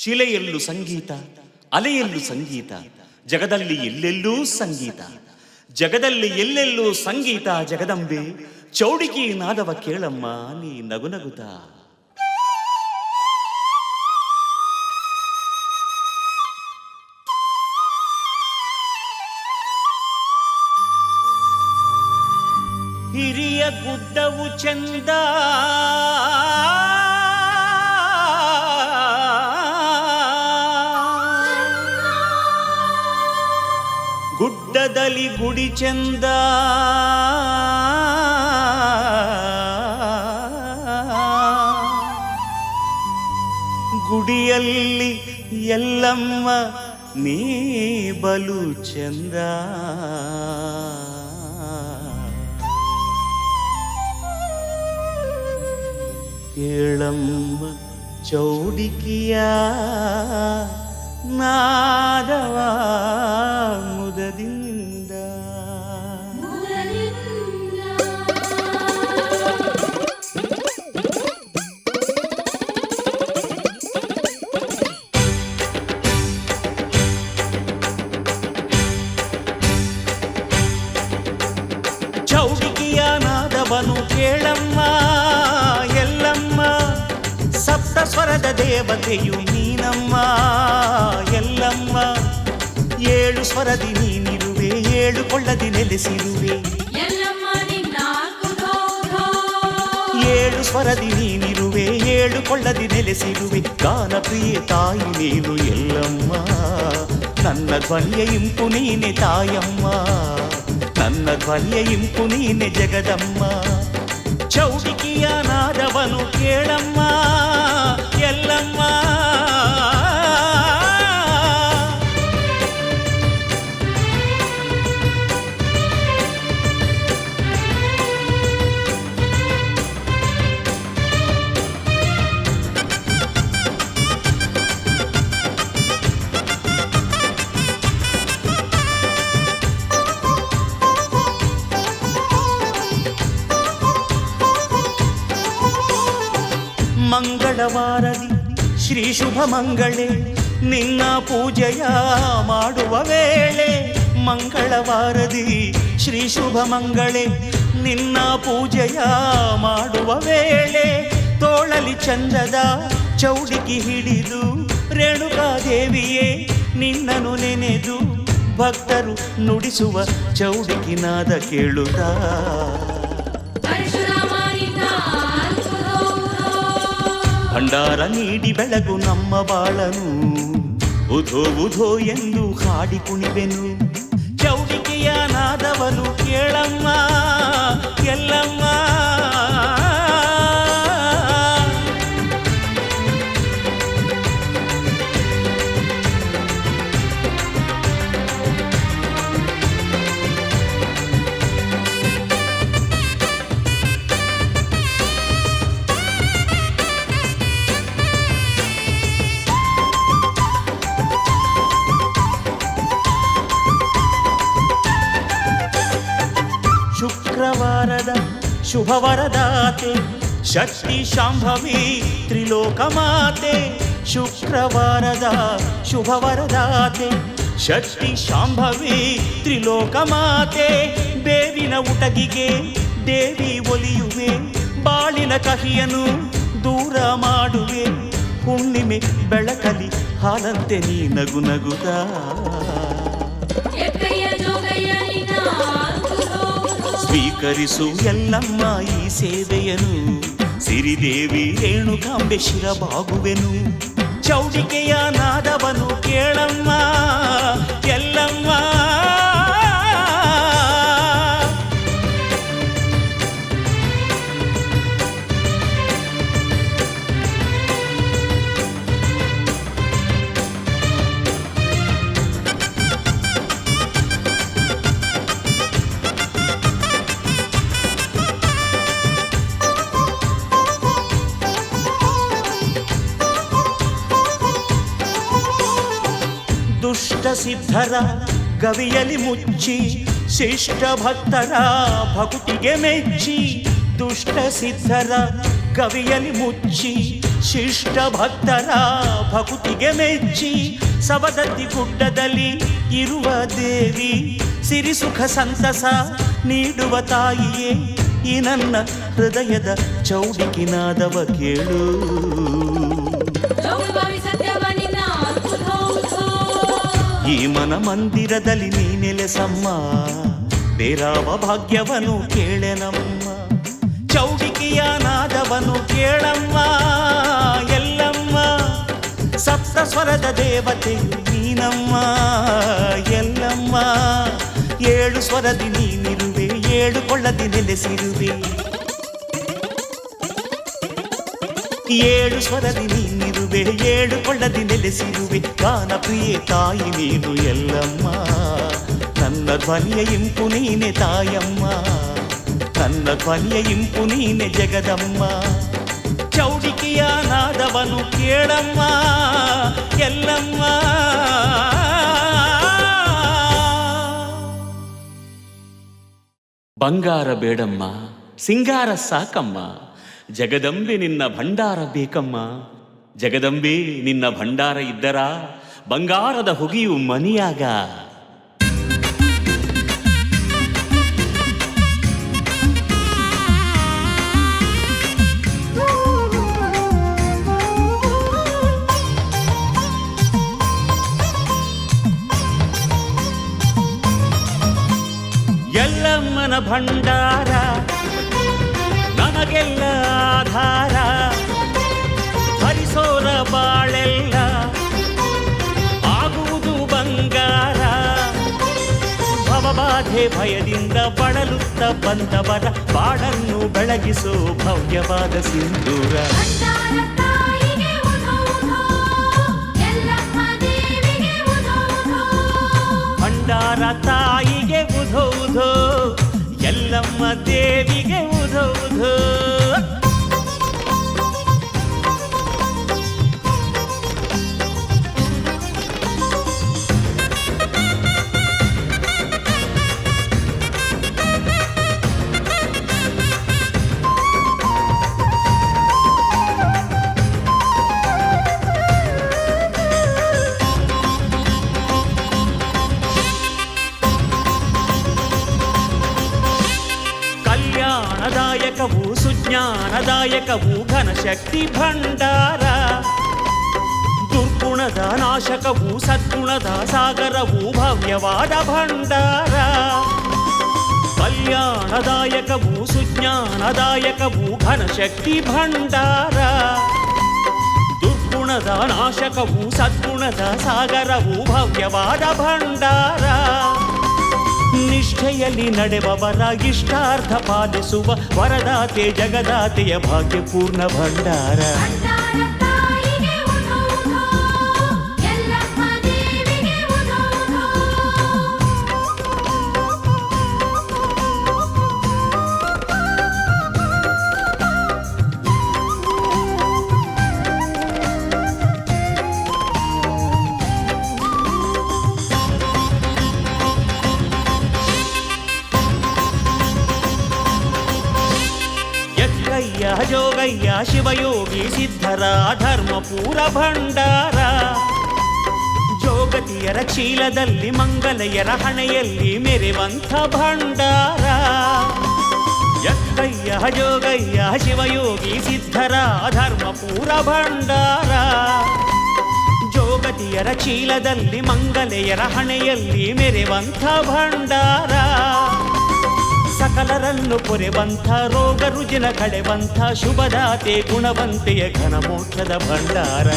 ಶಿಲೆಯಲ್ಲೂ ಸಂಗೀತ, ಅಲೆಯಲ್ಲೂ ಸಂಗೀತ, ಜಗದಲ್ಲಿ ಎಲ್ಲೆಲ್ಲೂ ಸಂಗೀತ, ಜಗದಲ್ಲಿ ಎಲ್ಲೆಲ್ಲೂ ಸಂಗೀತ. ಜಗದಂಬೆ ಚೌಡಿಕಿ ನಾದವ ಕೇಳಮ್ಮ ನೀ ನಗುನಗುತ್ತ. ಹಿರಿಯ ಗುಡ್ಡವು ಚಂದ, ಗುಡ್ಡದಲ್ಲಿ ಗುಡಿ ಚಂದ, ಗುಡಿಯಲ್ಲಿ ಎಲ್ಲಮ್ಮ ನೀ ಬಲು ಚಂದ. ಕೇಳಮ್ಮ ಚೌಡಿಕಿಯ ನಾದವ ಮುದದಿಂದ. ಚೌಡಿಕಿಯ ನಾದವನು ಕೇಳಮ್ಮ ಎಲ್ಲಮ್ಮ, ಸಪ್ತ ಸ್ವರದ ದೇವತೆಯು ನೀನಮ್ಮ ಎಲ್ಲಮ್ಮ. ಏಳು ಸ್ವರದಿ ನೀನಿರುವೆ, ಏಳು ಕೊಳ್ಳದಿ ನೆಲೆಸಿರುವೆ. ಏಳು ಸ್ವರದಿ ನೀನಿರುವೆ, ಏಳು ಕೊಳ್ಳದಿ ನೆಲೆಸಿರುವೆ. ಗಾನ ಪ್ರಿಯೆ ತಾಯಿ ನೀನು ಎಲ್ಲಮ್ಮ, ನನ್ನ ಧ್ವನಿಯ ಇಂಪು ನೀನೆ ತಾಯಮ್ಮ, ನನ್ನ ಧ್ವನಿಯ ಇಂಪು ನೀನೆ ಜಗದಮ್ಮ. ಚೌಡಿಕಿಯ ನಾದವನು ಕೇಳಮ್ಮ ಎಲ್ಲಮ್ಮ. ಮಂಗಳವಾರದಿ ಶ್ರೀ ಶುಭ ಮಂಗಳೇ ನಿನ್ನ ಪೂಜೆಯ ಮಾಡುವ ವೇಳೆ. ಮಂಗಳವಾರದಿ ಶ್ರೀ ಶುಭ ಮಂಗಳೇ ನಿನ್ನ ಪೂಜೆಯ ಮಾಡುವ ವೇಳೆ. ತೋಳಲಿ ಚಂದದ ಚೌಡಿಕಿ ಹಿಡಿದು ರೇಣುಕಾದೇವಿಯೇ ನಿನ್ನನು ನೆನೆದು ಭಕ್ತರು ನುಡಿಸುವ ಚೌಡಿಕಿ ನಾದ ಕೇಳುತ್ತಾ. ಭಂಡಾರ ನೀಡಿ ಬೆಳಗು ನಮ್ಮ ಬಾಳನು, ಉಧೋ ಉಧೋ ಎಂದು ಹಾಡಿ ಕುಣಿವೆನು. ಚೌಡಿಕೆಯ ನಾದವನು ಕೇಳಮ್ಮ ಎಲ್ಲಮ್ಮ. ಶುಕ್ರವಾರದ ಶುಭವರದಾತೆ ಶಕ್ತಿ ಶಾಂಭವಿ ತ್ರಿಲೋಕ ಮಾತೆ. ಶುಕ್ರವಾರದ ಶುಭವರದಾತೆ ಶಕ್ತಿ ಶಾಂಭವಿ ತ್ರಿಲೋಕ ಮಾತೆ. ಬೇವಿನ ಉಟಗಿಗೆ ದೇವಿ ಒಲಿಯುವೆ, ಬಾಳಿನ ಕಹಿಯನು ದೂರ ಮಾಡುವೆ. ಹುಣ್ಣಿಮೆ ಬೆಳಕಲಿ ಹಾಲಂತೆ ನೀ ನಗು ನಗುತ್ತ. ಸ್ವೀಕರಿಸು ಎಲ್ಲಮ್ಮ ಈ ಸೇವೆಯನು, ಸಿರಿದೇವಿ ರೇಣುಕಾಂಬೆ ಶಿರಬಾಗುವೆನು. ಚೌಡಿಕೆಯ ನಾದವನು ಕೇಳಮ್ಮ ಎಲ್ಲಮ್ಮ. ದುಷ್ಟ ಸಿದ್ಧರ ಗವಿಯಲಿ ಮುಚ್ಚಿ ಶಿಷ್ಟ ಭಕ್ತರ ಭಕ್ತಿಗೆ ಮೆಚ್ಚಿ. ದುಷ್ಟ ಸಿದ್ಧರ ಗವಿಯಲಿ ಮುಚ್ಚಿ ಶಿಷ್ಟ ಭಕ್ತರ ಭಕುತಿಗೆ ಮೆಚ್ಚಿ ಸವದತ್ತಿ ಗುಡ್ಡದಲ್ಲಿ ಇರುವ ದೇವಿ ಸಿರಿ ಸುಖ ಸಂತಸ ನೀಡುವ ತಾಯಿಯೇ ಈ ನನ್ನ ಹೃದಯದ ಚೌಡಿಕಿನಾದವ ಕೇಳು. ಈ ಮನ ಮಂದಿರದಲ್ಲಿ ನೀ ನೆಲೆಸಮ್ಮ, ಬೇರಾವ ಭಾಗ್ಯವನು ಕೇಳೆನಮ್ಮ. ಚೌಡಿಕೆಯ ನಾದವನು ಕೇಳಮ್ಮ ಎಲ್ಲಮ್ಮ, ಸಪ್ತ ಸ್ವರದ ದೇವತೆಯು ನೀನಮ್ಮ ಎಲ್ಲಮ್ಮ. ಏಳು ಸ್ವರದಿ ನೀನಿರುವೆ, ಏಳು ಕೊಳ್ಳದಿ ನೆಲೆಸಿರುವೆ. ಏಳು ಸ್ವರದಿ ನೀನಿರುವೆ, ಏಳು ಕೊಳ್ಳದಿ ನೆಲೆಸಿರುವೆ. ಗಾನ ಪ್ರಿಯೆ ತಾಯಿ ನೀನು ಎಲ್ಲಮ್ಮ, ನನ್ನ ಧ್ವನಿಯ ಇಂಪು ನೀನೆ ತಾಯಮ್ಮ, ನನ್ನ ಧ್ವನಿಯ ಇಂಪು ನೀನೆ ಜಗದಮ್ಮ. ಚೌಡಿಕೆಯ ನಾದವನು ಕೇಳಮ್ಮ ಎಲ್ಲಮ್ಮ. ಬಂಗಾರ ಬೇಡಮ್ಮ, ಸಿಂಗಾರ ಸಾಕಮ್ಮ, ಜಗದಂಬೆ ನಿನ್ನ ಭಂಡಾರ ಬೇಕಮ್ಮ. ಜಗದಂಬೆ ನಿನ್ನ ಭಂಡಾರ ಇದ್ದರ ಬಂಗಾರದ ಹುಗಿಯು ಮನಿಯಾಗ. ಎಲ್ಲಮ್ಮನ ಭಂಡಾರ ನಮಗೆಲ್ಲ ಆಧಾರ, ಹರಿಸೋರ ಬಾಳೆಲ್ಲ ಆಗುವುದು ಬಂಗಾರ. ಭವಬಾಧೆ ಭಯದಿಂದ ಬಳಲುತ್ತ ಬಂದವರ ಬಾಳನ್ನು ಬೆಳಗಿಸೋ ಭವ್ಯವಾದ ಸಿಂಧೂರ. ಭಂಡಾರ ತಾಯಿಗೆ ಉಧೋ ಉಧೋ, ಎಲ್ಲಮ್ಮ ದೇವಿಗೆ ಉಧೋ ಉಧೋ. ಕಲ್ಯಾಣದಾಯಕವು ಸುಜ್ಞಾನದಾಯಕವು ಘನಶಕ್ತಿ ಭಂಡಾರ. ದುರ್ಗುಣದ ನಾಶಕವು ಸದ್ಗುಣದ ಸಾಗರವು ಭವ್ಯವಾದ ಭಂಡಾರ. ಕಲ್ಯಾಣದಾಯಕವು ಸುಜ್ಞಾನದಾಯಕವು ಘನಶಕ್ತಿ ಭಂಡಾರ. ದುರ್ಗುಣದ ನಾಶಕವು ಸದ್ಗುಣದ ಸಾಗರವು ಭವ್ಯವಾದ ಭಂಡಾರ. ನಿಷ್ಠೆಯಲ್ಲಿ ನಡೆವವರ ಇಷ್ಟಾರ್ಥ ಪಾಲಿಸುವ ವರದಾತೆ ಜಗದಾತೆಯ ಭಾಗ್ಯಪೂರ್ಣ ಭಂಡಾರ. ಜೋಗಯ್ಯ ಶಿವಯೋಗಿ ಸಿದ್ಧರ ಧರ್ಮಪೂರ ಭಂಡಾರ. ಜೋಗತಿಯರ ಚೀಲದಲ್ಲಿ ಮಂಗಲೆಯರ ಹಣೆಯಲ್ಲಿ ಮೆರೆವಂಥ ಭಂಡಾರ. ಯಕ್ಕಯ್ಯ ಜೋಗಯ್ಯ ಶಿವಯೋಗಿ ಸಿದ್ಧರ ಧರ್ಮಪೂರ ಭಂಡಾರ. ಜೋಗತಿಯರ ಚೀಲದಲ್ಲಿ ಮಂಗಲೆಯರ ಹಣೆಯಲ್ಲಿ ಮೆರೆವಂಥ ಭಂಡಾರ. ಸಕಲರನ್ನು ಪೊರೆವಂಥ ರೋಗ ರುಜಿನ ಕಳೆವಂಥ ಶುಭದಾತೆ ಗುಣವಂತೆಯ ಘನ ಮೋಕ್ಷದ ಭಂಡಾರ.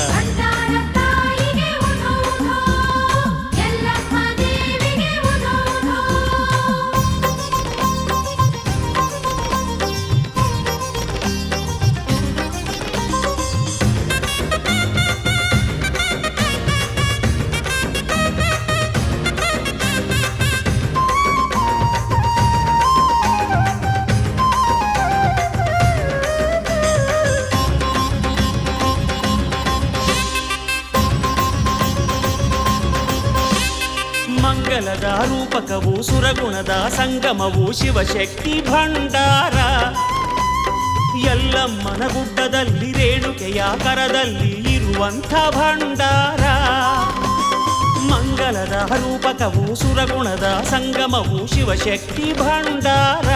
ಮಂಗಲದ ರೂಪಕವು ಸುರಗುಣದ ಸಂಗಮವು ಶಿವಶಕ್ತಿ ಭಂಡಾರ. ಎಲ್ಲಮ್ಮನ ಗುಡ್ಡದಲ್ಲಿ ರೇಣುಕೆಯ ಕರದಲ್ಲಿ ಇರುವಂಥ ಭಂಡಾರ, ಮಂಗಲದ ರೂಪಕವು ಸುರಗುಣದ ಸಂಗಮವು ಶಿವಶಕ್ತಿ ಭಂಡಾರ.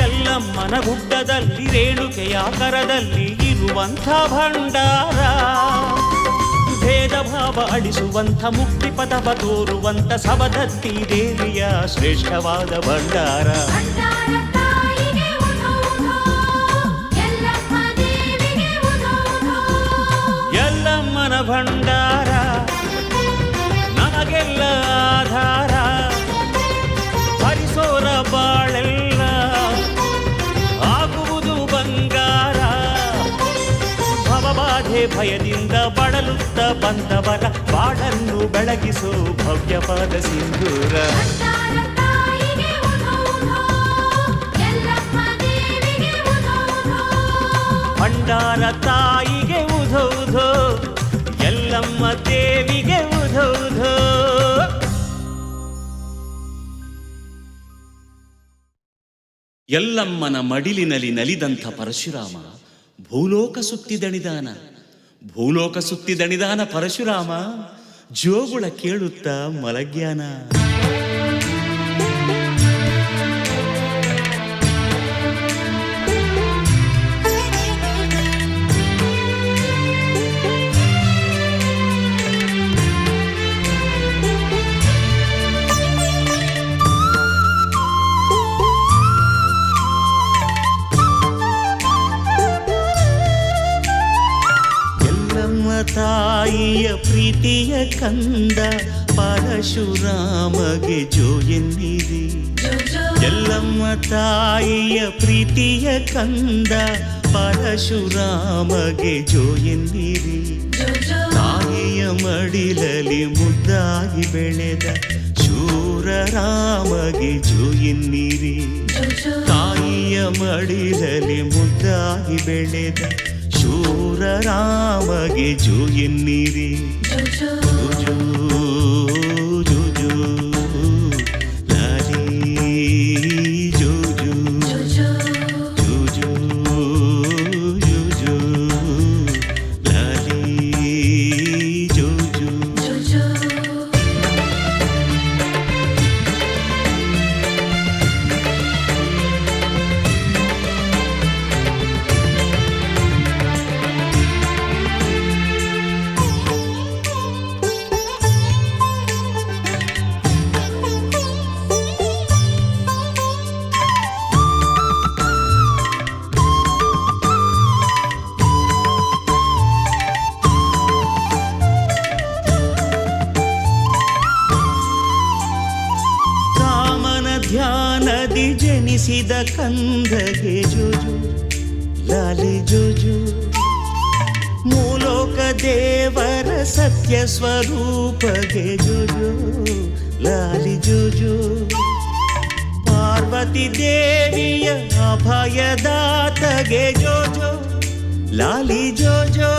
ಎಲ್ಲಮ್ಮನ ಗುಡ್ಡದಲ್ಲಿ ರೇಣುಕೆಯ ಕರದಲ್ಲಿ ಇರುವಂಥ ಭಂಡಾರ, ಭೇದ ಭಾವ ಅಳಿಸುವಂಥ ಮುಕ್ತಿ ಪದವ ತೋರುವಂಥ ಸವದತ್ತಿ ದೇವಿಯ ಶ್ರೇಷ್ಠವಾದ ಭಂಡಾರ. ಎಲ್ಲಮ್ಮನ ಭಂಡಾರ ನಮಗೆಲ್ಲ ಆಧಾರ, ಹರಿಸೋರ ಬಾಳೆಲ್ಲ ಆಗುವುದು ಬಂಗಾರ. ಭವಬಾಧೆ ಭಯದಿಂದ ಬಳಲುತ್ತ ಬಂದವರ ಬಾಳನ್ನು ಬೆಳಗಿಸೋ ಭವ್ಯವಾದ ಸಿಂಧೂರ. ಭಂಡಾರ ತಾಯಿಗೆ ಉಧೌಧೋ, ಎಲ್ಲಮ್ಮ ದೇವಿಗೆ ಉಧೌಧೋ. ಎಲ್ಲಮ್ಮನ ಮಡಿಲಿನಲ್ಲಿ ನಲಿದಂಥ ಪರಶುರಾಮ ಭೂಲೋಕ ಸುತ್ತಿದಣಿದಾನ. ಭೂಲೋಕ ಸುತ್ತಿದಣಿದಾನ ಪರಶುರಾಮ ಜೋಗುಳ ಕೇಳುತ್ತಾ ಮಲಗ್ಯಾನ. ತಾಯಿಯ ಪ್ರೀತಿಯ ಕಂದ ಪರಶುರಾಮಗೆ ಜೋ ಎನ್ನಿರಿ. ಎಲ್ಲಮ್ಮ ತಾಯಿಯ ಪ್ರೀತಿಯ ಕಂದ ಪರಶುರಾಮಗೆ ಜೋ ಎನ್ನಿರಿ. ತಾಯಿಯ ಮಡಿಲಲ್ಲಿ ಮುದ್ದಾಗಿ ಬೆಳೆದ ಶೂರರಾಮಗೆ ಜೋ ಎನ್ನಿರಿ. ತಾಯಿಯ ಮಡಿಲಲ್ಲಿ ಮುದ್ದಾಗಿ ಬೆಳೆದ ಶೂರರಾಮಗೆ ಜೋ ಎನ್ನಿರಿ. ಜೋ ಜೋ ಜೋ ಜೋ ಲಾಲಿ ಜೋ ಜೋ ಜೋ ಜೋ ಜೋ ಜೋ ಲಾಲಿ ಜೋ ಜೋ. ಧ್ಯಾನದಿ ಜನಿಸಿದ ಕಂದಗೆ ಜೋಜು ಲಾಲಿ ಜೋಜು. ಮೂಲೋಕ ದೇವರ ಸತ್ಯ ಸ್ವರೂಪಗೆ ಜೋಜು ಲಾಲಿ ಜೋಜು. ಪಾರ್ವತಿ ದೇವಿಯ ಅಭಯದಾತಗೆ ಜೋಜೋ ಲಾಲಿ ಜೋಜೋ.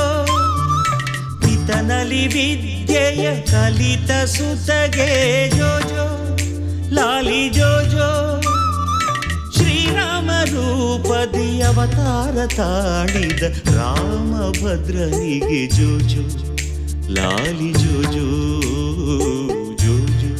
ಪಿತನಲಿ ವಿದ್ಯೆಯ ಕಲಿತ ಸುತಗೆ ಜೋಜೋ ಲಾಲಿ ಜೋಜೋ. ಶ್ರೀರಾಮ ರೂಪದಿ ಅವತಾರ ತಾಳಿದ ರಾಮಭದ್ರನಿಗೆ ಜೋಜೋ ಲಾಲಿ ಜೋಜೋ ಜೋಜೋ.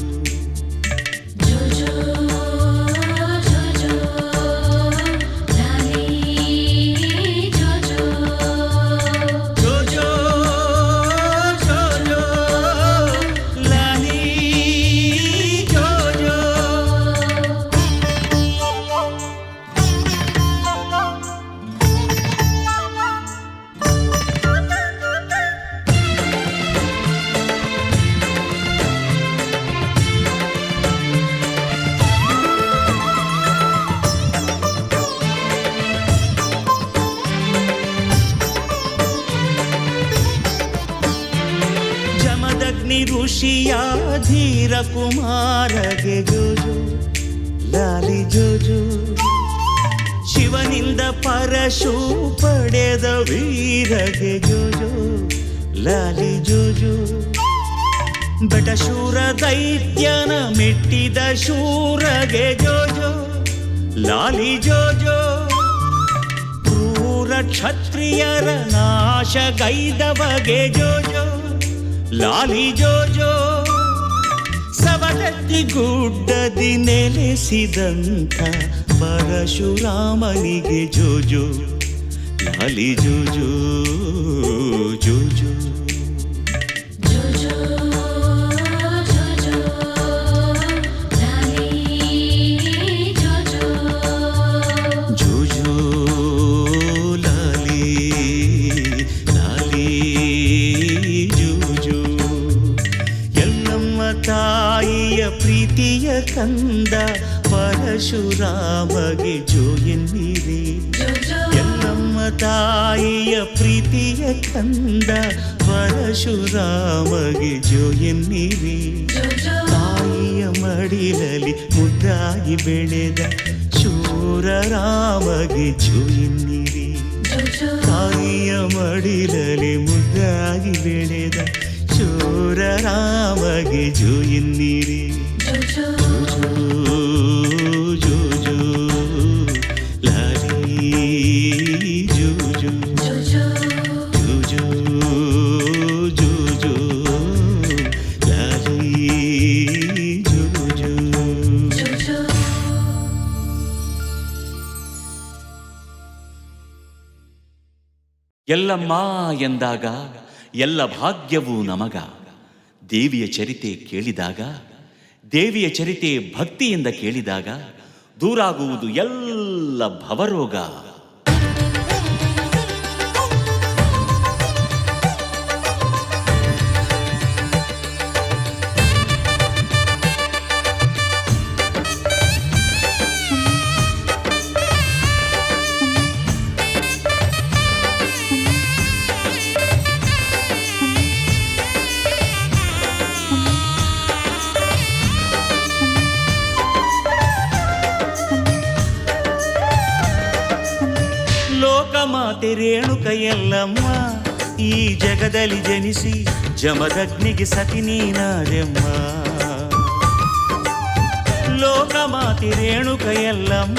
ಋಷಿಯ ಧೀರ ಕುಮಾರಗೆ ಜೋಜೋ ಲಾಲಿ ಜೋಜೋ. ಶಿವನಿಂದ ಪರಶು ಪಡೆದ ವೀರಗೆ ಜೋಜೋ ಲಾಲಿ ಜೋಜೋ. ಬಟಶೂರ ದೈತ್ಯನ ಮೆಟ್ಟಿದ ಶೂರಗೆ ಜೋಜೋ ಲಾಲಿ ಜೋಜೋ. ಕ್ಷತ್ರಿಯರ ನಾಶಗೈದವಗೆ ಜೋಜೋ ಲಾಲಿ ಜೋಜೋ ಸವದತ್ತಿ ಗುಡ್ಡದಿ ನೆಲೆಸಿದಂಥ ಪರಶುರಾಮನಿಗೆ ಜೋಜೋ ಲಾಲಿ ಜೋಜೋ ಜೋಜೋ ತಾಯಿಯ ಪ್ರೀತಿಯ ಕಂದ ಪರಶುರಾಮಗೆ ಜೋ ಎನ್ನಿರಿ ಎಲ್ಲಮ್ಮ ತಾಯಿಯ ಪ್ರೀತಿಯ ಕಂದ ಪರಶುರಾಮಗೆ ಜೋ ಎನ್ನಿರಿ ತಾಯಿಯ ಮಡಿಲಲ್ಲಿ ಮುದ್ದಾಗಿ ಬೆಳೆದ ಶೂರರಾಮಗೆ ಜೋ ಎನ್ನಿರಿ ತಾಯಿಯ ಮಡಿಲಲ್ಲಿ ಮುದ್ದಾಗಿ ಬೆಳೆದ ಶೂರರಾಮಗೆ ಜೋ ಎನ್ನಿರಿ ಜೋ ಜೋ ಜೋ ಲಾಲಿ ಜೋ ಜೋ ಜೋ ಜೋ ಜೋ ಜೋ ಲಾಲಿ ಜೋ ಜೋ. ಎಲ್ಲಮ್ಮ ಎಂದಾಗ ಎಲ್ಲ ಭಾಗ್ಯವೂ ನಮಗ. ದೇವಿಯ ಚರಿತೆ ಕೇಳಿದಾಗ, ದೇವಿಯ ಚರಿತೆ ಭಕ್ತಿಯಿಂದ ಕೇಳಿದಾಗ ದೂರಾಗುವುದು ಎಲ್ಲ ಭವರೋಗ. ಲೋಕಮಾತೆ ರೇಣುಕ ಎಲ್ಲಮ್ಮ ಈ ಜಗದಲ್ಲಿ ಜನಿಸಿ ಜಮದಗ್ನಿಗೆ ಸತಿ ನೀನಾದೆಮ್ಮ. ಲೋಕಮಾತೆ ರೇಣುಕ ಎಲ್ಲಮ್ಮ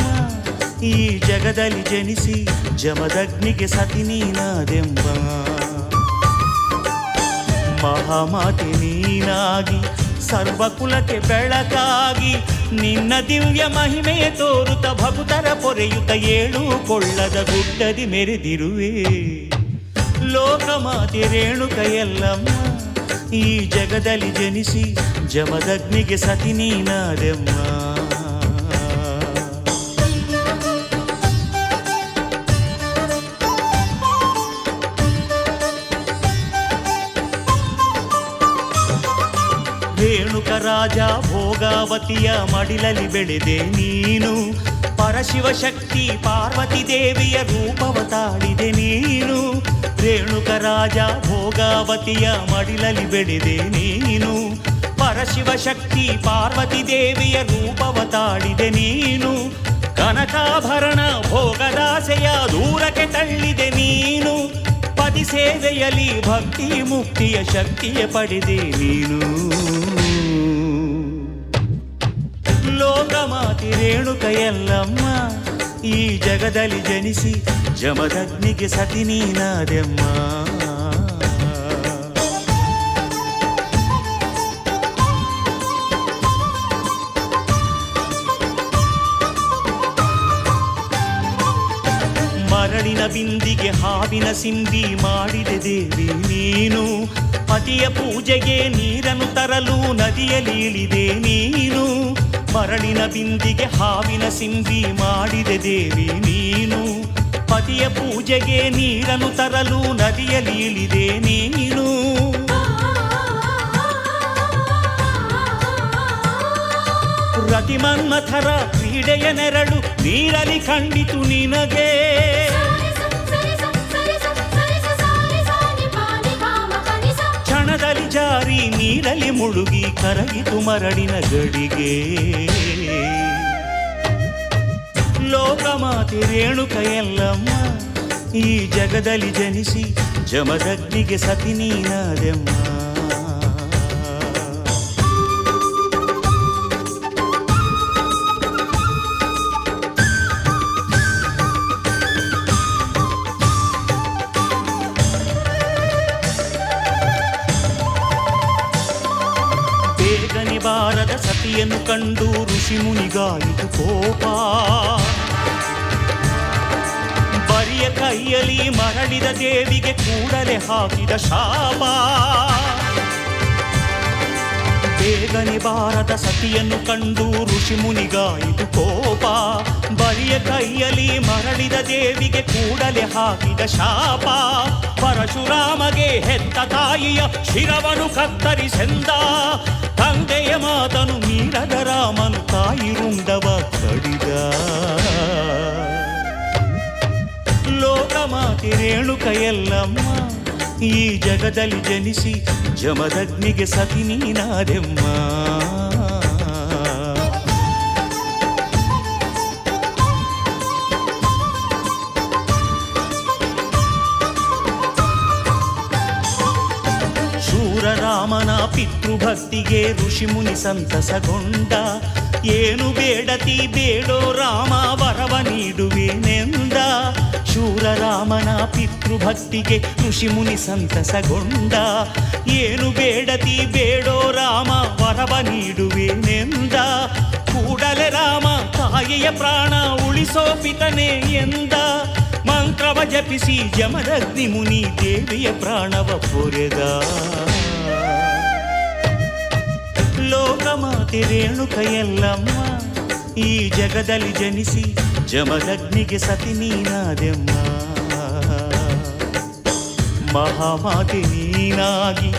ಈ ಜಗದಲ್ಲಿ ಜನಿಸಿ ಜಮದಗ್ನಿಗೆ ಸತಿ ನೀನಾದೆಮ್ಮ. ಮಹಾಮಾತೆ ನೀನಾಗಿ ಸರ್ವಕುಲಕ್ಕೆ ಬೆಳಕಾಗಿ ನಿನ್ನ ದಿವ್ಯ ಮಹಿಮೆಯ ತೋರುತ್ತ ಭಕ್ತರ ಪೊರೆಯುತ್ತ ಏಳು ಕೊಳ್ಳದ ಗುಡ್ಡದಿ ಮೆರೆದಿರುವೆ. ಲೋಕಮಾತೆ ರೇಣುಕ ಎಲ್ಲಮ್ಮ ಈ ಜಗದಲ್ಲಿ ಜನಿಸಿ ಜಮದಗ್ನಿಗೆ ಸತಿ ನೀನಾದೆಮ್ಮ. ರೇಣುಕ ರಾಜ ಭೋಗಾವತಿಯ ಮಡಿಲಲ್ಲಿ ಬೆಳೆದೆ ನೀನು. ಪರಶಿವ ಶಕ್ತಿ ಪಾರ್ವತಿ ದೇವಿಯ ರೂಪವ ತಾಳಿದೆ ನೀನು. ರೇಣುಕ ರಾಜ ಭೋಗಾವತಿಯ ಮಡಿಲಲ್ಲಿ ಬೆಳೆದೆ ನೀನು. ಪರಶಿವ ಶಕ್ತಿ ಪಾರ್ವತಿ ದೇವಿಯ ರೂಪವ ತಾಳಿದೆ ನೀನು. ಕನಕಾಭರಣ ಭೋಗದಾಸೆಯ ದೂರಕ್ಕೆ ತಳ್ಳಿದೆ ನೀನು. ಪತಿ ಸೇವೆಯಲ್ಲಿ ಭಕ್ತಿ ಮುಕ್ತಿಯ ಶಕ್ತಿಯ ಪಡೆದೆ ನೀನು. ಲೋಕಮಾತೆ ರೇಣುಕ ಎಲ್ಲಮ್ಮ ಈ ಜಗದಲ್ಲಿ ಜನಿಸಿ ಜಮದಗ್ನಿಗೆ ಸತಿ ನೀನಾದೆಮ್ಮ. ಮರಳಿನ ಬಿಂದಿಗೆ ಹಾವಿನ ಸಿಂಬಿ ಮಾಡಿದೆ ದೇವಿ ನೀನು. ಪತಿಯ ಪೂಜೆಗೆ ನೀರನ್ನು ತರಲು ನದಿಯಲ್ಲಿ ಇಳಿದೆ ನೀನು. ಮರಳಿನ ಬಿಂದಿಗೆ ಹಾವಿನ ಸಿಂಬಿ ಮಾಡಿದೆ ದೇವಿ ನೀನು. ಪತಿಯ ಪೂಜೆಗೆ ನೀರನ್ನು ತರಲು ನದಿಯಲ್ಲಿ ಇಳಿದೆ ನೀನು. ರತಿಮನ್ಮಥರ ಕ್ರೀಡೆಯ ನೆರಳು ನೀರಲಿ ಕಂಡಿತು ನಿನಗೆ. ಕ್ಷಣದಲ್ಲಿ ಜಾರಿ ನೀರಲ್ಲಿ ಮುಳುಗಿ ಕರಗಿತು ಮರಳಿನ ಗಡಿಗೆ. ಲೋಕಮಾತೆ ರೇಣುಕ ಎಲ್ಲಮ್ಮ ಈ ಜಗದಲ್ಲಿ ಜನಿಸಿ ಜಮದಗ್ನಿಗೆ ಸತಿ ನೀನಾದೆಮ್ಮ. ಬಾರದ ಸತಿಯನ್ನು ಕಂಡು ಋಷಿ ಮುನಿಗಾಯಿತು ಕೋಪ. ಬರಿಯ ಕೈಯಲ್ಲಿ ಮರಳಿದ ದೇವಿಗೆ ಕೂಡಲೇ ಹಾಕಿದ ಶಾಪ. ಬೇಗನೆ ಬಾರದ ಸತಿಯನ್ನು ಕಂಡು ಋಷಿ ಮುನಿಗಾಯಿತು ಕೋಪ. ಬರಿಯ ಕೈಯಲ್ಲಿ ಮರಳಿದ ದೇವಿಗೆ ಕೂಡಲೇ ಹಾಕಿದ ಶಾಪ. ಪರಶುರಾಮಗೆ ಹೆತ್ತ ತಾಯಿಯ ಶಿರವನ್ನು ಕತ್ತರಿಸೆಂದ. ತಂದೆಯ ಮಾತನು ಮೀರದ ರಾಮನು ತಾಯಿ ರುಂಡವ ಕಡಿದ. ಲೋಕಮಾತೆ ರೇಣುಕ ಎಲ್ಲಮ್ಮ ಈ ಜಗದಲ್ಲಿ ಜನಿಸಿ ಜಮದಗ್ನಿಗೆ ಸತಿ ನೀನಾದೆಮ್ಮ. ಶೂರರಾಮನ ಪಿತೃಭಕ್ತಿಗೆ ಋಷಿ ಮುನಿ ಸಂತಸಗೊಂಡ. ಏನು ಬೇಡತಿ ಬೇಡೋ ರಾಮ ವರವ ನೀಡುವೆನೆಂದ. ಶೂರರಾಮನ ಪಿತೃಭಕ್ತಿಗೆ ಋಷಿ ಮುನಿ ಸಂತಸಗೊಂಡ. ಏನು ಬೇಡತಿ ಬೇಡೋ ರಾಮ ವರವ ನೀಡುವೆನೆಂದ. ಕೂಡಲೇ ರಾಮ ತಾಯಿಯ ಪ್ರಾಣ ಉಳಿಸೋ ಪಿತನೆ ಎಂದ. ಮಂತ್ರವ ಜಪಿಸಿ ಜಮದಗ್ನಿ ಮುನಿ ದೇವಿಯ ಪ್ರಾಣವ ಪೊರೆದ. ಲೋಕಮಾತೆ ರೇಣುಕ ಎಲ್ಲಮ್ಮ ಈ ಜಗದಲ್ಲಿ ಜನಿಸಿ ಜಮದಗ್ನಿಗೆ ಸತಿ ನೀನಾದೆಮ್ಮ. ಮಹಾಮಾತೆ ನೀನಾಗಿ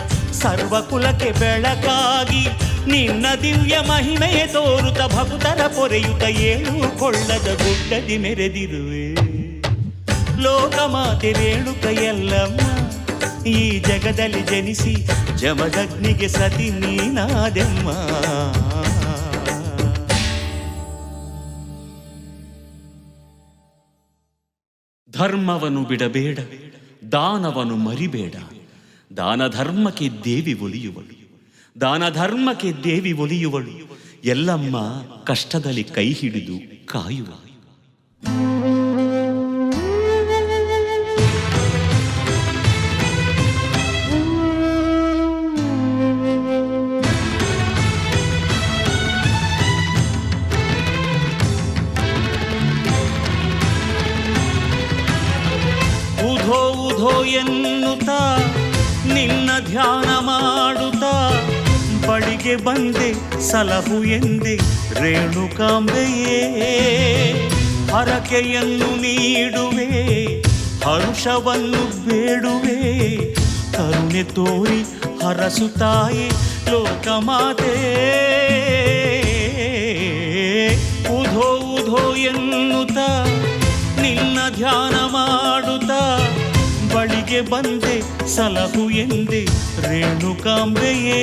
ಸರ್ವಕುಲಕ್ಕೆ ಬೆಳಕಾಗಿ ನಿನ್ನ ದಿವ್ಯ ಮಹಿಮೆಯ ತೋರುತ್ತ ಭಕ್ತರ ಪೊರೆಯುತ್ತ ಏಳು ಕೊಳ್ಳದ ಗುಡ್ಡದಿ ಮೆರೆದಿರುವೆ. ಲೋಕಮಾತೆ ರೇಣುಕ ಎಲ್ಲಮ್ಮ ಈ ಜಗದಲ್ಲಿ ಜನಿಸಿ ಜಮದಗ್ನಿಗೆ ಸತಿ ನೀನಾದೆಮ್ಮ. ಧರ್ಮವನ್ನು ಬಿಡಬೇಡ, ದಾನವನ್ನು ಮರಿಬೇಡ. ದಾನ ಧರ್ಮಕ್ಕೆ ದೇವಿ ಒಲಿಯುವಳು, ದಾನ ಧರ್ಮಕ್ಕೆ ದೇವಿ ಒಲಿಯುವಳು. ಎಲ್ಲಮ್ಮ ಕಷ್ಟದಲ್ಲಿ ಕೈ ಹಿಡಿದು ಕಾಯುವ. ಉಧೋ ಉಧೋ ಎನ್ನುತ್ತಾ ನಿನ್ನ ಧ್ಯಾನ ಮಾಡುತ್ತಾ ಬಳಿಗೆ ಬಂದೆ ಸಲಹು ಎಂದೆ ರೇಣುಕಾಂಬೆಯೇ. ಹರಕೆಯನ್ನು ನೀಡುವೆ, ಹರುಷವನ್ನು ಬೇಡುವೆ. ಕರುಣೆ ತೋರಿ ಹರಸುತ್ತಾಯೆ ಲೋಕಮಾತೆ. ಉಧೋ ಉಧೋ ಎನ್ನುತ್ತಾ ನಿನ್ನ ಧ್ಯಾನ ಮಾಡುತ್ತಾ ಬಳಿಗೆ ಬಂದೆ ಸಲಹು ಎಂದೆ ರೇಣುಕಾಂಬೆಯೇ.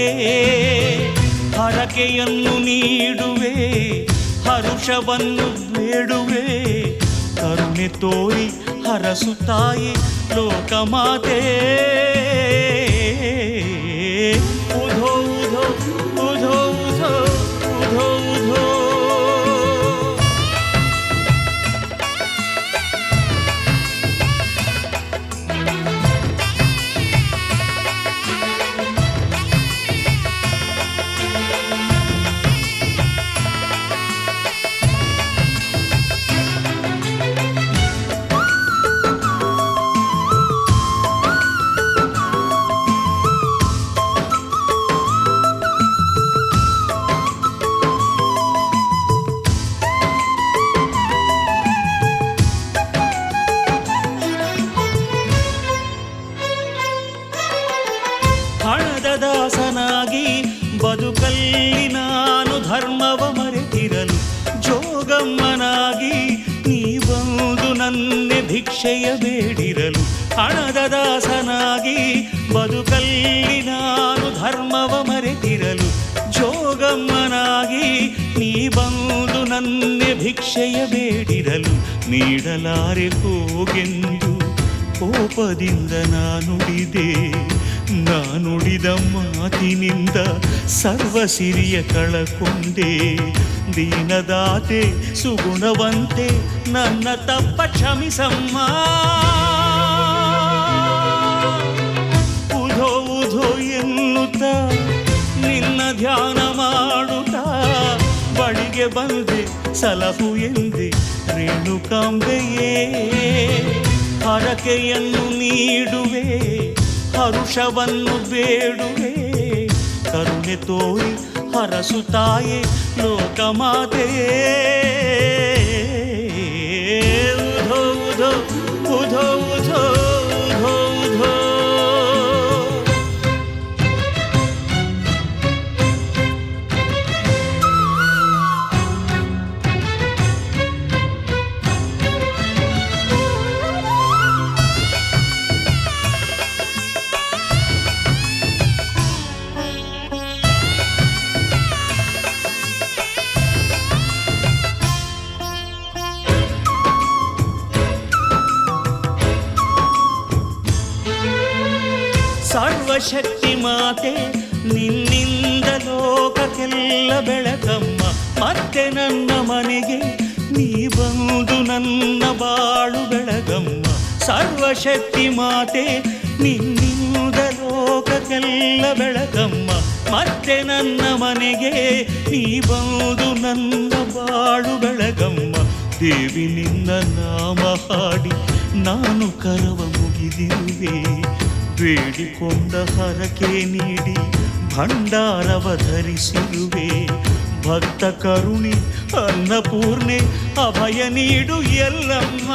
ಹರಕೆಯನ್ನು ನೀಡುವೆ, ಹರುಷವನ್ನು ಬೇಡುವೆ. ಕರುಣೆ ತೋರಿ ಹರಸುತ್ತಾಯೆ ಲೋಕಮಾತೆ. ಉಧೋ ಉಧೋ ಉಧೋ ಉಧೋ ಉಧೋ ಉಧೋ. ಹಣದ ದಾಸನಾಗಿ ಬದುಕಲ್ಲಿ ನಾನು ಧರ್ಮವ ಮರೆತಿರಲು ಜೋಗಮ್ಮನಾಗಿ ನೀ ಬಂದು ನನ್ನೆ ಭಿಕ್ಷೆಯ ಬೇಡಿರಲು. ಹಣದ ದಾಸನಾಗಿ ಬದುಕಲ್ಲಿ ನಾನು ಧರ್ಮವ ಮರೆತಿರಲು ಜೋಗಮ್ಮನಾಗಿ ನೀ ಬಂದು ನನ್ನೆ ಭಿಕ್ಷೆಯ ಬೇಡಿರಲು. ನೀಡಲಾರೆ ಹೋಗೆಂದು ಕೋಪದಿಂದ ನಾನುಡಿದೆ. ನಾನುಡಿದ ಮಾತಿನಿಂದ ಸರ್ವಸಿರಿಯ ಕಳಕೊಂಡೆ. ದೀನದಾತೆ ಸುಗುಣವಂತೆ ನನ್ನ ತಪ್ಪ ಕ್ಷಮಿಸಮ್ಮ. ಉಧೋ ಉಧೋ ಎನ್ನುತ್ತಾ ನಿನ್ನ ಧ್ಯಾನ ಮಾಡು ಬಳಿಗೆ ಬಂದೆ ಸಲಹು ಎಂದೆ ರೇಣುಕಾಂಬೆಯೇ. ಹರಕೆಯನ್ನು ನೀಡುವೆ, ಹರುಷವನ್ನು ಬೇಡುವೆ, ಕರುಣೆ ತೋರಿ ಹರಸುತ್ತಾಯೇ ಲೋಕಮಾತೆಯೇ. ಉಧೋ ಉಧೋ ಉಧೋ ಉಧೋ ಉಧೋ ಉಧೋ. ಸರ್ವಶಕ್ತಿ ಮಾತೆ ನಿನ್ನಿಂದ ಲೋಕಕ್ಕೆಲ್ಲ ಬೆಳಕಮ್ಮ. ಮತ್ತೆ ನನ್ನ ಮನೆಗೆ ನೀ ಬಂದು ನನ್ನ ಬಾಳು ಬೆಳಗಮ್ಮ. ಸರ್ವಶಕ್ತಿ ಮಾತೆ ನಿನ್ನಿಂದ ಲೋಕಕ್ಕೆಲ್ಲ ಬೆಳಕಮ್ಮ. ಮತ್ತೆ ನನ್ನ ಮನೆಗೆ ನೀ ಬಂದು ನನ್ನ ಬಾಳು ಬೆಳಗಮ್ಮ. ದೇವಿ ನಿನ್ನ ನಾಮ ಹಾಡಿ ನಾನು ಕರವ ಮುಗಿದಿರುವೆ. ಬೇಡಿಕೊಂಡ ಹರಕೆ ನೀಡಿ ಭಂಡಾರವ ಧರಿಸಿರುವೆ. ಭಕ್ತ ಕರುಣಿ ಅನ್ನಪೂರ್ಣೆ ಅಭಯ ನೀಡು ಎಲ್ಲಮ್ಮ.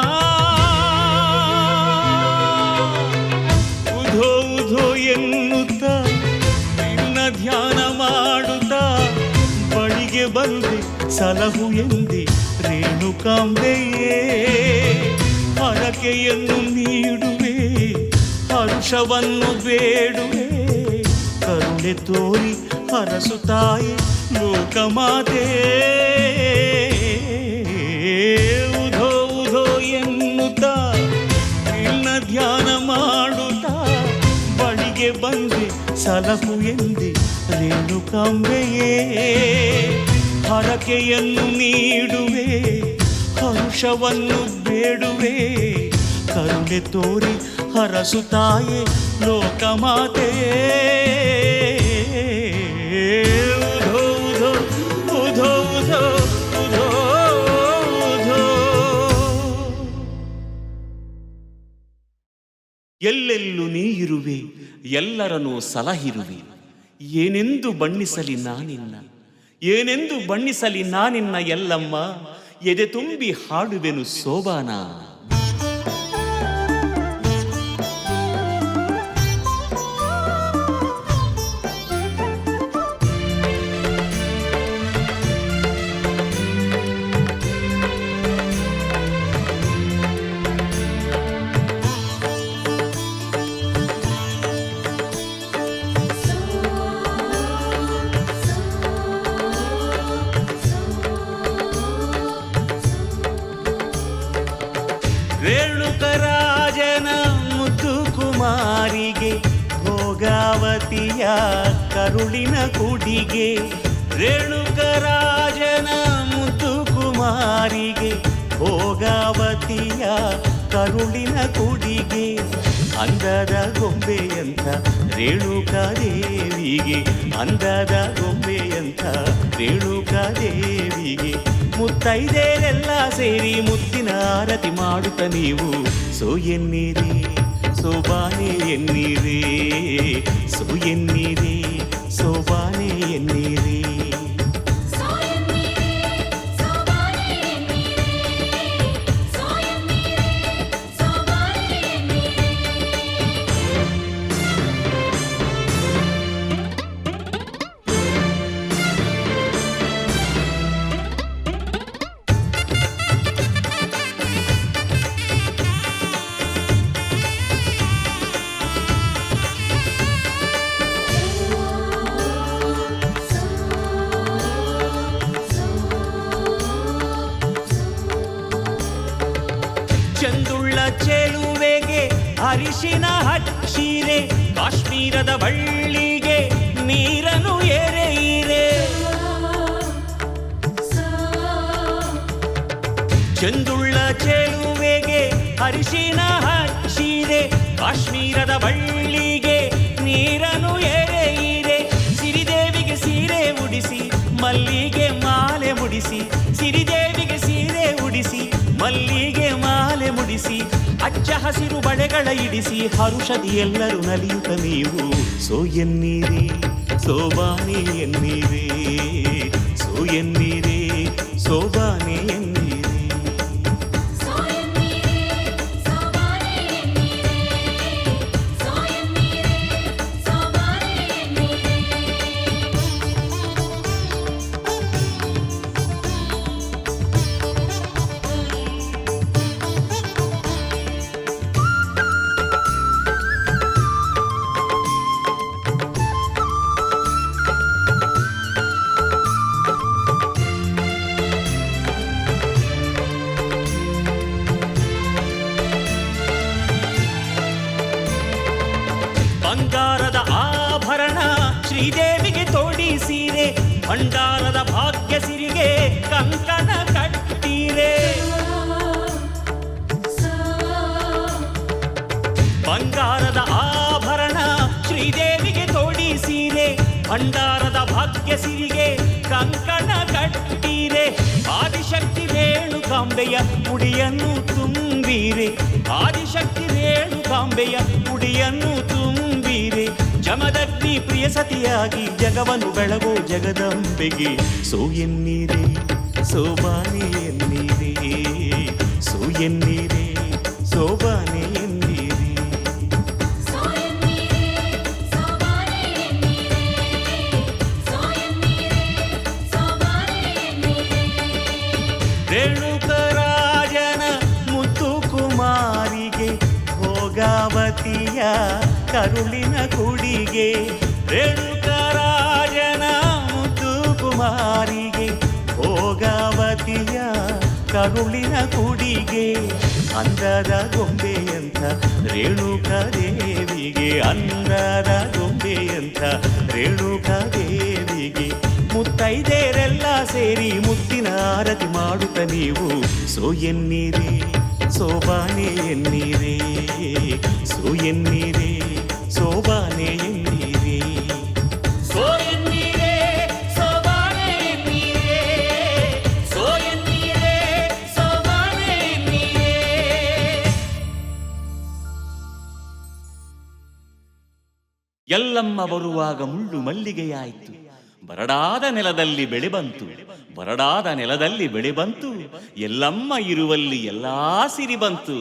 ಉಧೋ ಉಧೋ ಎನ್ನುತ್ತಾ ನಿನ್ನ ಧ್ಯಾನ ಮಾಡುತ್ತಾ ಬಳಿಗೆ ಬಂದೆ ಸಲಹು ಎಂದೆ ರೇಣುಕಾಂಬೆಯೇ. ಹರಕೆಯನ್ನು ನೀಡುವೆ, ಹರುಷವನ್ನು ಬೇಡುವೆ, ಕರುಣೆ ತೋರಿ ಹರಸುತ್ತಾಯೇ ಲೋಕಮಾತೆ. ಉಧೋ ಉಧೋ ಎನ್ನುತ್ತಾ ನಿನ್ನ ಧ್ಯಾನ ಮಾಡುತ್ತಾ ಬಳಿಗೆ ಬಂದೆ ಸಲಹು ಎಂದೆ ರೇಣುಕಾಂಬೆಯೇ. ಹರಕೆಯನ್ನು ನೀಡುವೆ, ಹರುಷವನ್ನು ಬೇಡುವೆ, ಕರುಣೆ ತೋರಿ ಹರಸುತ್ತಾಯೇ ಲೋಕಮಾತೆಯೇ. ಉಧೋ ಉಧೋ ಉಧೋ ಉಧೋ ಉಧೋ ಉಧೋ. ಎಲ್ಲೆಲ್ಲೂ ನೀ ಇರುವೆ, ಎಲ್ಲರನ್ನೂ ಸಲಹಿರುವೆ. ಏನೆಂದು ಬಣ್ಣಿಸಲಿ ನಾನಿನ್ನ, ಏನೆಂದು ಬಣ್ಣಿಸಲಿ ನಾನಿನ್ನ ಎಲ್ಲಮ್ಮ. ಎದೆ ತುಂಬಿ ಹಾಡುವೆನು ಸೋಬಾನ. ರೇಣುಕರಾಜನ ಮುದ್ದು ಕುಮಾರಿಗೆ ಭೋಗಾವತಿಯ ಕರುಳಿನ ಕುಡಿಗೆ. ರೇಣುಕರಾಜನ ಮುದ್ದು ಕುಮಾರಿಗೆ ಭೋಗಾವತಿಯ ಕರುಳಿನ ಕುಡಿಗೆ. ಅಂದದ ಗೊಂಬೆಯಂಥ ರೇಣುಕಾದೇವಿಗೆ, ಅಂದದ ಗೊಂಬೆಯಂಥ ರೇಣುಕಾದೇವಿಗೆ ಮುತ್ತೈದೆರೆಲ್ಲ ಸೇರಿ ಮುತ್ತಿನ ಆರತಿ ಮಾಡುತ್ತ ನೀವು ಸೋ ಎನ್ನಿರಿ, ಸೋಬಾನೆ ಎನ್ನಿರಿ, ಸೋ ಎನ್ನಿರಿ, ಸೋಬಾನೆ ಎನ್ನಿರಿ. ಚಂದುಳ್ಳ ಚೆಲುವೆಗೆ ಅರಿಶಿನ ಹಚ್ಚಿರೆ, ಕಾಶ್ಮೀರದ ಬಳ್ಳಿಗೆ ನೀರನ್ನು ಎರೆಯಿರೆ. ಚಂದುಳ್ಳ ಚೆಲುವೆಗೆ ಅರಿಶಿನ ಹಚ್ಚಿರೆ, ಕಾಶ್ಮೀರದ ಬಳ್ಳಿಗೆ ನೀರನ್ನು ಎರೆಯಿರೆ. ಸಿರಿದೇವಿಗೆ ಸೀರೆ ಉಡಿಸಿ, ಮಲ್ಲಿಗೆ ಮಾಲೆ ಮುಡಿಸಿ, ಹಸಿರು ಬಳೆಗಳ ಇಡಿಸಿ ಹರುಷದಿ ಎಲ್ಲರೂ ನಲಿಯುತ್ತ ನೀವು ಸೋ ಎನ್ನೀರೇ ಸೋಬಾನೆ ಎನ್ನೀರೇ ಸೋ ಎನ್ನೀರೇ ಸೋಬಾನೆ ಎನ್ನೀರೇ. ಬಂಗಾರದ ಆಭರಣ ಶ್ರೀದೇವಿಗೆ ತೋಡಿಸೀರೆ, ಭಂಡಾರದ ಭಾಗ್ಯ ಸಿರಿಗೆ ಕಂಕಣ ಕಟ್ಟೀರೆ. ಬಂಗಾರದ ಆಭರಣ ಶ್ರೀದೇವಿಗೆ ತೋಡಿಸೀರೆ, ಭಂಡಾರದ ಭಾಗ್ಯ ಸಿರಿಗೆ ಕಂಕಣ ಕಟ್ಟೀರೆ. ಆದಿಶಕ್ತಿ ರೇಣುಕಾಂಬೆಯ ಉಡಿಯನ್ನು ತುಂಬಿರೆ, ಆದಿಶಕ್ತಿ ರೇಣುಕಾಂಬೆಯ ಉಡಿಯನ್ನು ತುಂಬಿರೆ. ಜಮದಗ್ನಿ ಪ್ರಿಯ ಸತಿಯಾಗಿ ಜಗವನ್ನು ಬೆಳಗೋ ಜಗದಂಬೆಗೆ ಸೋ ಎನ್ನೀರೇ ಸೋಬಾನೆ ಎನ್ನೀರೇ ಸೋ ಎನ್ನೀರೇ ಸೋಬಾನೆ ಎನ್ನೀರೇ. ರೇಣುಕರಾಜನ ಮುತ್ತು ಕುಮಾರಿಗೆ ಭೋಗಾವತಿಯ ಕರುಳಿನ ಕುಡಿಗೆ, ರೇಣುಕರಾಜನ ಮುತ್ತು ಕುಮಾರಿಗೆ ಭೋಗಾವತಿಯ ಕರುಳಿನ ಕುಡಿಗೆ. ಅಂದದ ಗೊಂಬೆಯಂಥ ರೇಣುಕಾದೇವಿಗೆ, ಅಂದದ ಗೊಂಬೆಯಂಥ ರೇಣುಕಾದೇವಿಗೆ ಮುತ್ತೈದೆಯರೆಲ್ಲ ಸೇರಿ ಮುತ್ತಿನ ಆರತಿ ಮಾಡುತ್ತ ನೀವು ಸೋ ಎನ್ನೀರೇ ಸೋಬಾನೆ ಎನ್ನೀರೇ ಸೋ ಎನ್ನೀರೇ ಸೋಬಾನೆ ಎನ್ನೀರೇ. ಸೋ ಎನ್ನೀರೇ ಸೋಬಾನೆ ಎನ್ನೀರೇ ಸೋ ಎನ್ನೀರೇ ಸೋಬಾನೆ ಎನ್ನೀರೇ. ಎಲ್ಲಮ್ಮ ಬರುವಾಗ ಮುಳ್ಳು ಮಲ್ಲಿಗೆಯಾಯಿತು, ಬರಡಾದ ನೆಲದಲ್ಲಿ ಬೆಳೆ ಬಂತು, ಬರಡಾದ ನೆಲದಲ್ಲಿ ಬೆಳೆ ಬಂತು, ಎಲ್ಲಮ್ಮ ಇರುವಲ್ಲಿ ಎಲ್ಲಾ ಸಿರಿ ಬಂತು.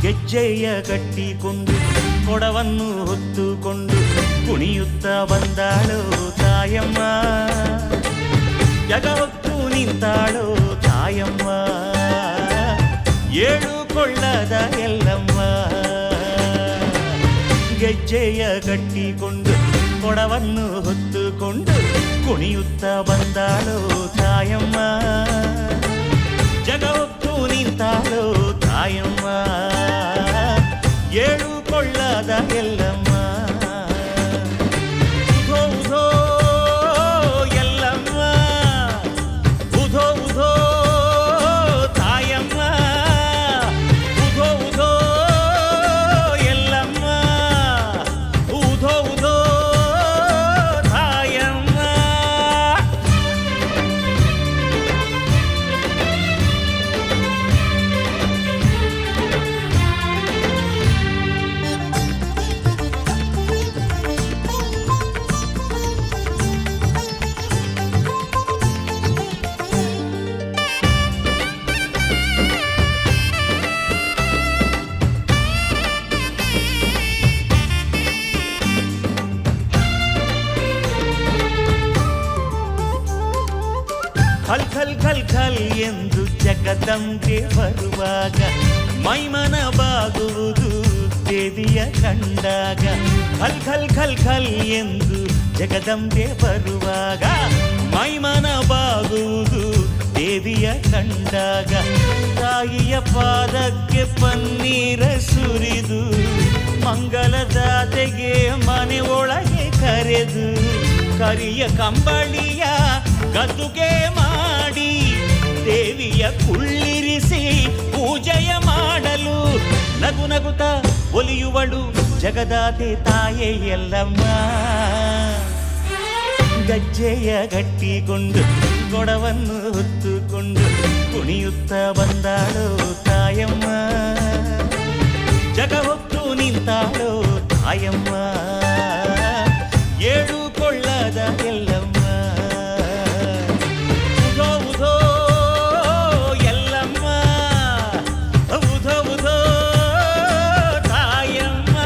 ಗೆಜ್ಜೆಯ ಕಟ್ಟಿಕೊಂಡು ಕೊಡವನ್ನು ಹೊತ್ತುಕೊಂಡು ಕುಣಿಯುತ್ತ ಬಂದಾಳೋ ತಾಯಮ್ಮ, ಜಗ ಹೊತ್ತು ನಿಂತಾಳೋ ತಾಯಮ್ಮ, ಏಳು ಕೊಳ್ಳದ ಎಲ್ಲಮ್ಮ. ಗೆಜ್ಜೆಯ ಕಟ್ಟಿಕೊಂಡು ಕೊಡವನ್ನು ಹೊತ್ತುಕೊಂಡು ಕುಣಿಯುತ್ತ ಬಂದಾಳೋ ತಾಯಮ್ಮ, ಜಗ ಹೊತ್ತು ನಿಂತಾಳೋ ತಾಯಮ್ಮ, ಏಳು ಕೊಳ್ಳದ ಎಲ್ಲಮ್ಮ. ಉಧೋ ಉಧೋ ಎಲ್ಲಮ್ಮ, ಉಧೋ ಉಧೋ ತಾಯಮ್ಮ, ಉಧೋ ಉಧೋ ಎಲ್ಲಮ್ಮ, ಉಧೋ ಉಧೋ ತಾಯಮ್ಮ. ಖಲ್ ಖಲ್ ಖಲ್ ಖಲ್ ಎಂದು ಜಗದಂಬೆ ಬರುವಾಗ ಮೈಮನ ಬಾಗುವುದು ದೇವಿಯ ಕಂಡಾಗ. ಖಲ್ ಖಲ್ ಖಲ್ ಖಲ್ ಎಂದು ಜಗದಂಬೆ ಬರುವಾಗ ಮೈಮನ ಬಾಗುವುದು ದೇವಿಯ ಕಂಡಾಗ. ತಾಯಿಯ ಪಾದಕ್ಕೆ ಪನ್ನೀರ ಸುರಿದು ಮಂಗಲದಾತೆಗೆ ಮನೆ ಒಳಗೆ ಕರೆದು ಕರಿಯ ಕಂಬಳಿಯ ಗದ್ದುಗೆ ಮಾಡಿ ದೇವಿಯ ಕುಳ್ಳಿರಿಸಿ ಪೂಜೆಯ ಮಾಡಲು ನಗು ನಗುತ್ತ ಒಲಿಯುವಳು ಜಗದಾತೆ ತಾಯೇ ಎಲ್ಲಮ್ಮ. ಗಜ್ಜೆಯ ಗಟ್ಟಿಕೊಂಡು ಕೊಡವನ್ನು ಹೊತ್ತುಕೊಂಡು ಕುಣಿಯುತ್ತ ಬಂದಾಳೋ ತಾಯಮ್ಮ. ಜಗ ಹೊತ್ತು ನಿಂತಾಳೋ ತಾಯಮ್ಮ. ಏಳು ಕೊಳ್ಳದ ಎಲ್ಲಮ್ಮ. ಉಧೋ ಉಧೋ ಎಲ್ಲಮ್ಮ, ಉಧೋ ಉಧೋ ತಾಯಮ್ಮ.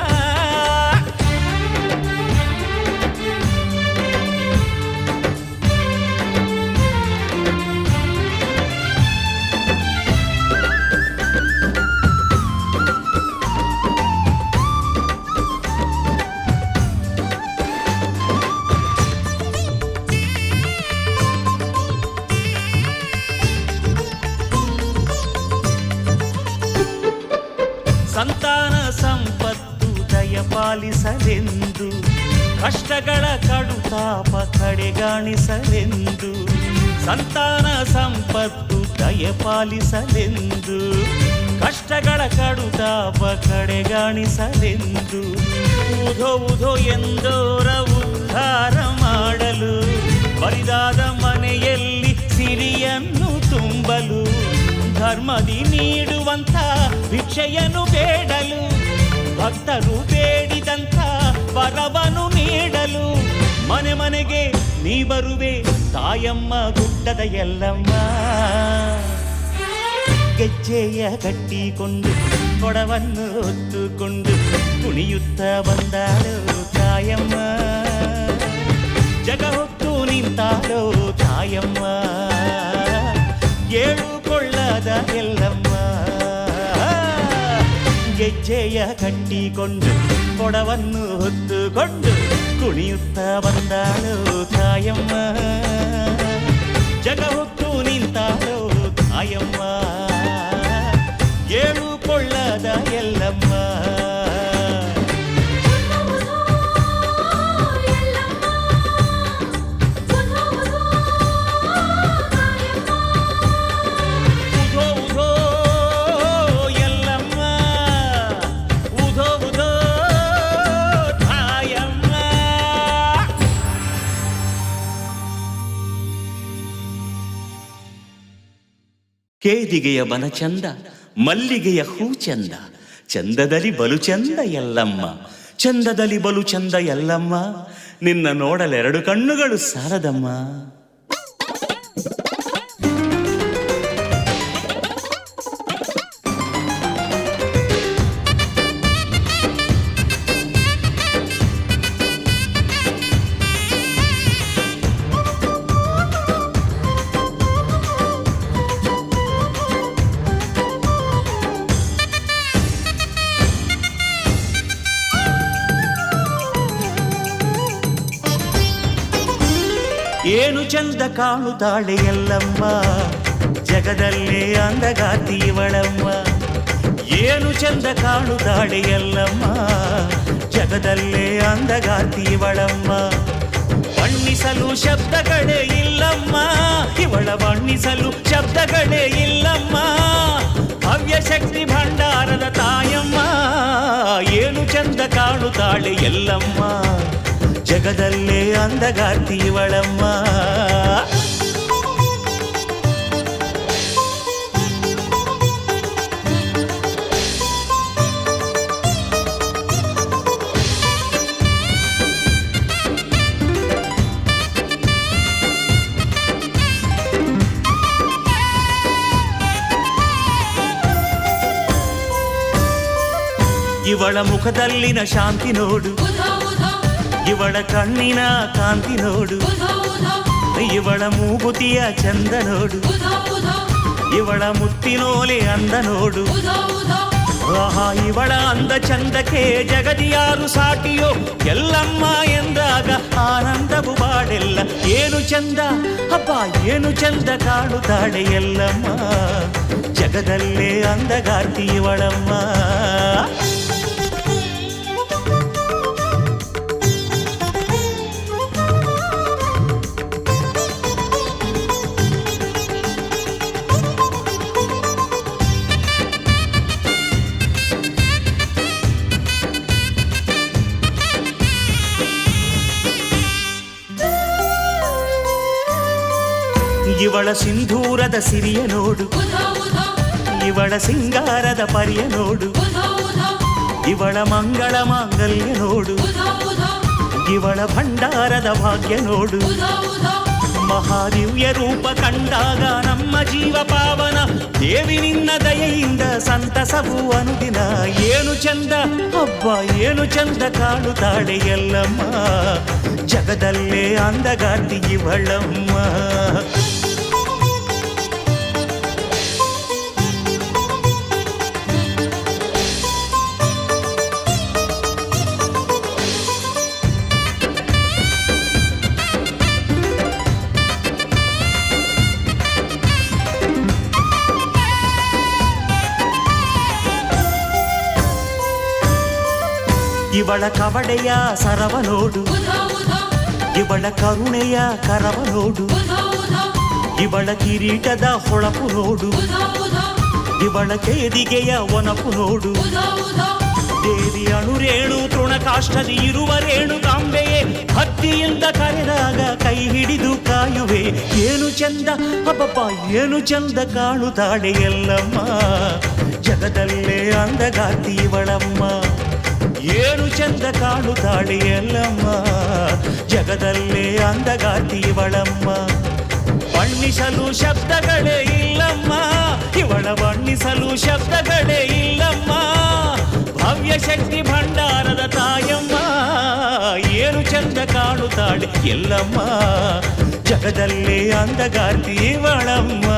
ಸಂತಾನ ಸಂಪತ್ತು ದಯಪಾಲಿಸಲೆಂದು ಕಷ್ಟಗಳ ಕಡುತಾಪ ಕಡೆಗಾಣಿಸಲೆಂದು ಸಂತಾನ ಸಂಪತ್ತು ದಯಪಾಲಿಸಲೆಂದು ಕಷ್ಟಗಳ ಕಡುತಾಪ ಕಡೆಗಾಣಿಸಲೆಂದು ಉಧೋ ಉಧೋ ಎಂದೋರ ಉದ್ಧಾರ ಮಾಡಲು ಬರಿದಾದ ಮನೆಯಲ್ಲಿ ಸಿರಿಯನ್ನು ತುಂಬಲು ಧರ್ಮದಿ ನೀಡುವಂಥ ಭಿಕ್ಷೆಯನ್ನು ಬೇಡಲು ಭಕ್ತರು ಬೇಡಿದಂಥ ವರವನ್ನು ನೀಡಲು ಮನೆ ಮನೆಗೆ ನೀ ಬರುವೆ ತಾಯಮ್ಮ ಗುಡ್ಡದ ಎಲ್ಲಮ್ಮ. ಗೆಜ್ಜೆಯ ಕಟ್ಟಿಕೊಂಡು ಕೊಡವನ್ನು ಹೊತ್ತುಕೊಂಡು ಕುಣಿಯುತ್ತ ಬಂದಾಳೋ ತಾಯಮ್ಮ. ಜಗ ಹೊತ್ತು ನಿಂತಾಳೋ ತಾಯಮ್ಮ. ಏಳು ಕೊಳ್ಳದ ಎಲ್ಲಮ್ಮ. ಗೆಜ್ಜೆಯ ಕಟ್ಟಿಕೊಂಡು ಕೊಡವನ್ನು ಹೊತ್ತುಕೊಂಡು ಕುಣಿಯುತ್ತ ಬಂದಾಳೋ ತಾಯಮ್ಮ. ಜಗ ಹೊತ್ತು ನಿಂತಾಳೋ ತಾಯಮ್ಮ. ಏಳು ಕೊಳ್ಳದ ಎಲ್ಲಮ್ಮ. ಕೇದಿಗೆಯ ಬನ ಚಂದ, ಮಲ್ಲಿಗೆಯ ಹೂ ಚಂದ, ಚಂದದಲ್ಲಿ ಬಲು ಚಂದ ಎಲ್ಲಮ್ಮ. ಚಂದದಲ್ಲಿ ಬಲು ಚಂದ ಎಲ್ಲಮ್ಮ. ನಿನ್ನ ನೋಡಲೆರಡು ಕಣ್ಣುಗಳು ಸಾರದಮ್ಮ. ಏನು ಚಂದ ಕಾಣುತ್ತಾಳೆ ಎಲ್ಲಮ್ಮ. ಜಗದಲ್ಲೇ ಅಂದಗಾತಿ ಇವಳಮ್ಮ. ಏನು ಚಂದ ಕಾಣುತ್ತಾಳೆ ಎಲ್ಲಮ್ಮ. ಜಗದಲ್ಲೇ ಅಂದಗಾತಿ ಇವಳಮ್ಮ. ಬಣ್ಣಿಸಲು ಶಬ್ದಗಳೇ ಇಲ್ಲಮ್ಮ. ಇವಳ ಬಣ್ಣಿಸಲು ಶಬ್ದಗಳೇ ಇಲ್ಲಮ್ಮ. ಭವ್ಯ ಶಕ್ತಿ ಭಂಡಾರದ ತಾಯಮ್ಮ. ಏನು ಚಂದ ಕಾಣುತ್ತಾಳೆ ಎಲ್ಲಮ್ಮ. ಜಗದಲ್ಲೇ ಅಂದಗಾತಿ ಇವಳಮ್ಮ. ಇವಳ ಮುಖದಲ್ಲಿನ ಶಾಂತಿ ನೋಡು. ಇವಳ ಕಣ್ಣಿನ ಕಾಂತಿ ನೋಡು. ಇವಳ ಮೂಗುತಿಯ ಚಂದ ನೋಡು. ಇವಳ ಮುತ್ತಿನೋಲೆ ಅಂದ ನೋಡು. ಆಹಾ ಇವಳ ಅಂದ ಚಂದಕ್ಕೆ ಜಗದಿಯಾರು ಸಾಟಿಯೋ ಎಲ್ಲಮ್ಮ ಎಂದಾಗ ಆನಂದವು ಬಾಡೆಲ್ಲ. ಏನು ಚಂದ ಅಪ್ಪ ಏನು ಚಂದ ಕಾಣುತ್ತಾಳೆ ಎಲ್ಲಮ್ಮ. ಜಗದಲ್ಲೇ ಅಂದಗಾರ್ತಿ ಇವಳಮ್ಮ. ಇವಳ ಸಿಂಧೂರದ ಸಿರಿಯ ನೋಡು, ಇವಳ ಸಿಂಗಾರದ ಪರಿಯ ನೋಡು, ಇವಳ ಮಂಗಳ ಮಾಂಗಲ್ಯ ನೋಡು, ಇವಳ ಭಂಡಾರದ ಭಾಗ್ಯ ನೋಡು. ಮಹಾದಿವ್ಯ ರೂಪ ಕಂಡಾಗ ನಮ್ಮ ಜೀವ ಪಾವನ, ದೇವಿ ನಿನ್ನ ದಯೆಯಿಂದ ಸಂತಸವು ಅನುದಿನ. ಏನು ಚಂದ ಹಬ್ಬ ಏನು ಚಂದ ಕಾಣುತ್ತಾಳೆ ಎಲ್ಲಮ್ಮ, ಜಗದಲ್ಲೇ ಅಂದಗಾರ್ತಿ ಇವಳಮ್ಮ. ಇವಳ ಕವಡೆಯ ಸರವ ನೋಡು, ಇವಳ ಕರುಣೆಯ ಕರವ ನೋಡು, ಇವಳ ಕಿರೀಟದ ಹೊಳಪು ನೋಡು, ಇವಳ ಕೇದಿಗೆಯ ಒನಪು ನೋಡು. ದೇವಿ ಅಣುರೇಣು ತೃಣಕಾಷ್ಟದಿ ಇರುವ ರೇಣು ಕಾಂಬೆಯೇ, ಹತ್ತಿಯಿಂದ ಕರೆದಾಗ ಕೈ ಹಿಡಿದು ಕಾಯುವೆ. ಏನು ಚಂದ ಅಬ್ಬಪ್ಪ ಏನು ಚಂದ ಕಾಣುತ್ತಾಳೆ ಎಲ್ಲಮ್ಮ, ಜಗದಲ್ಲೇ ಅಂದಗಾರ್ತಿ ಇವಳಮ್ಮ. ಏನು ಚಂದ ಕಾಣುತ್ತಾಳೆ ಎಲ್ಲಮ್ಮ, ಜಗದಲ್ಲೇ ಅಂದಗಾರ್ತಿ ಇವಳಮ್ಮ. ಬಣ್ಣಿಸಲು ಶಬ್ದಗಳೇ ಇಲ್ಲಮ್ಮ, ಇವಳ ಬಣ್ಣಿಸಲು ಶಬ್ದಗಳೇ ಇಲ್ಲಮ್ಮ. ಭವ್ಯ ಶಕ್ತಿ ಭಂಡಾರದ ತಾಯಮ್ಮ, ಏನು ಚಂದ ಕಾಣುತ್ತಾಳೆ ಎಲ್ಲಮ್ಮ, ಜಗದಲ್ಲೇ ಅಂದಗಾರ್ತಿ ಇವಳಮ್ಮ.